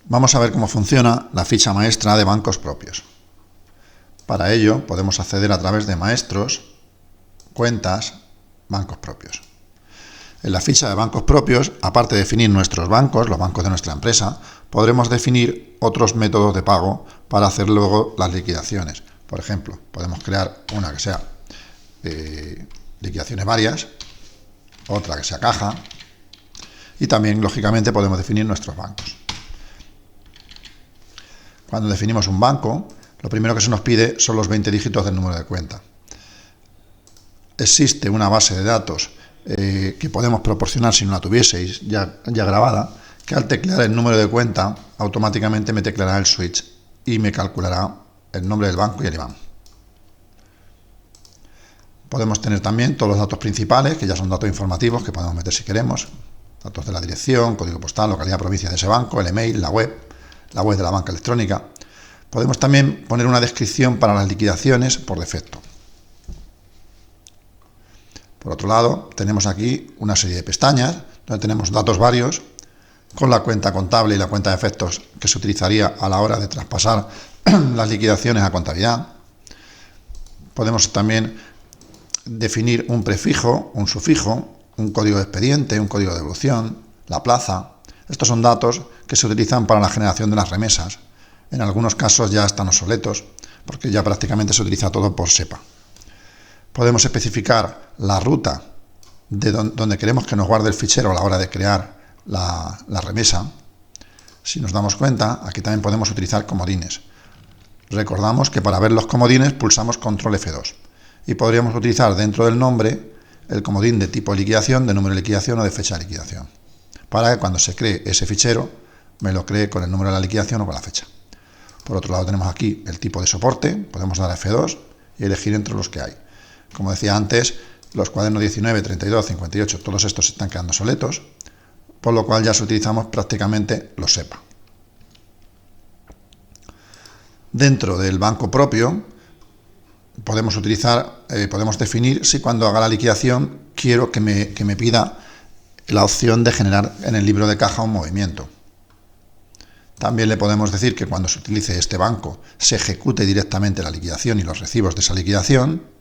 Vamos a ver cómo funciona la ficha maestra de bancos propios. Para ello podemos acceder a través de Maestros, Cuentas, Bancos propios. En la ficha de bancos propios, aparte de definir nuestros bancos, los bancos de nuestra empresa, podremos definir otros métodos de pago para hacer luego las liquidaciones. Por ejemplo, podemos crear una que sea liquidaciones varias, otra que sea caja, y también, lógicamente, podemos definir nuestros bancos. Cuando definimos un banco, lo primero que se nos pide son los 20 dígitos del número de cuenta. Existe una base de datos que podemos proporcionar si no la tuvieseis ya grabada, que al teclear el número de cuenta automáticamente me tecleará el switch y me calculará el nombre del banco y el IBAN. Podemos tener también todos los datos principales, que ya son datos informativos que podemos meter si queremos, datos de la dirección, código postal, localidad, provincia de ese banco, el email, la web de la banca electrónica. Podemos también poner una descripción para las liquidaciones por defecto. Por otro lado, tenemos aquí una serie de pestañas donde tenemos datos varios con la cuenta contable y la cuenta de efectos que se utilizaría a la hora de traspasar las liquidaciones a contabilidad. Podemos también definir un prefijo, un sufijo, un código de expediente, un código de devolución, la plaza. Estos son datos que se utilizan para la generación de las remesas. En algunos casos ya están obsoletos porque ya prácticamente se utiliza todo por SEPA. Podemos especificar la ruta de donde queremos que nos guarde el fichero a la hora de crear la remesa. Si nos damos cuenta, aquí también podemos utilizar comodines. Recordamos que para ver los comodines pulsamos control F2 y podríamos utilizar dentro del nombre el comodín de tipo de liquidación, de número de liquidación o de fecha de liquidación, para que cuando se cree ese fichero me lo cree con el número de la liquidación o con la fecha. Por otro lado tenemos aquí el tipo de soporte, podemos dar a F2 y elegir entre los que hay. Como decía antes, los cuadernos 19, 32, 58, todos estos están quedando obsoletos, por lo cual ya utilizamos prácticamente los SEPA. Dentro del banco propio podemos definir si cuando haga la liquidación quiero que me pida la opción de generar en el libro de caja un movimiento. También le podemos decir que cuando se utilice este banco se ejecute directamente la liquidación y los recibos de esa liquidación.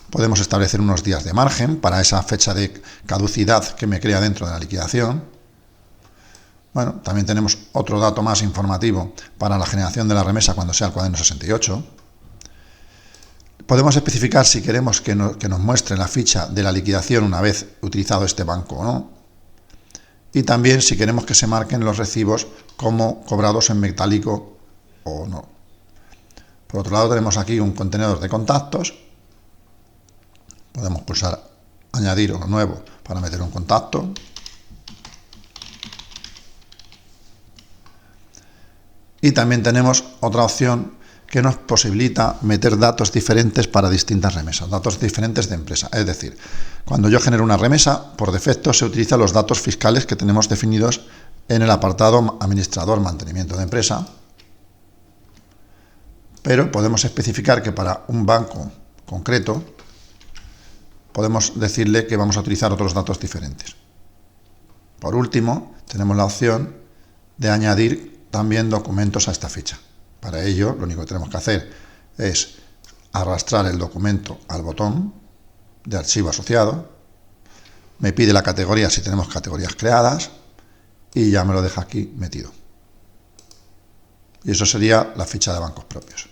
Podemos establecer unos días de margen para esa fecha de caducidad que me crea dentro de la liquidación. Bueno, también tenemos otro dato más informativo para la generación de la remesa cuando sea el cuaderno 68. Podemos especificar si queremos que nos muestre la ficha de la liquidación una vez utilizado este banco o no. Y también si queremos que se marquen los recibos como cobrados en metálico o no. Por otro lado tenemos aquí un contenedor de contactos. Podemos pulsar añadir uno nuevo para meter un contacto. Y también tenemos otra opción que nos posibilita meter datos diferentes para distintas remesas, datos diferentes de empresa. Es decir, cuando yo genero una remesa, por defecto se utilizan los datos fiscales que tenemos definidos en el apartado administrador mantenimiento de empresa, pero podemos especificar que para un banco concreto podemos decirle que vamos a utilizar otros datos diferentes. Por último, tenemos la opción de añadir también documentos a esta ficha. Para ello, lo único que tenemos que hacer es arrastrar el documento al botón de archivo asociado, me pide la categoría si tenemos categorías creadas y ya me lo deja aquí metido. Y eso sería la ficha de bancos propios.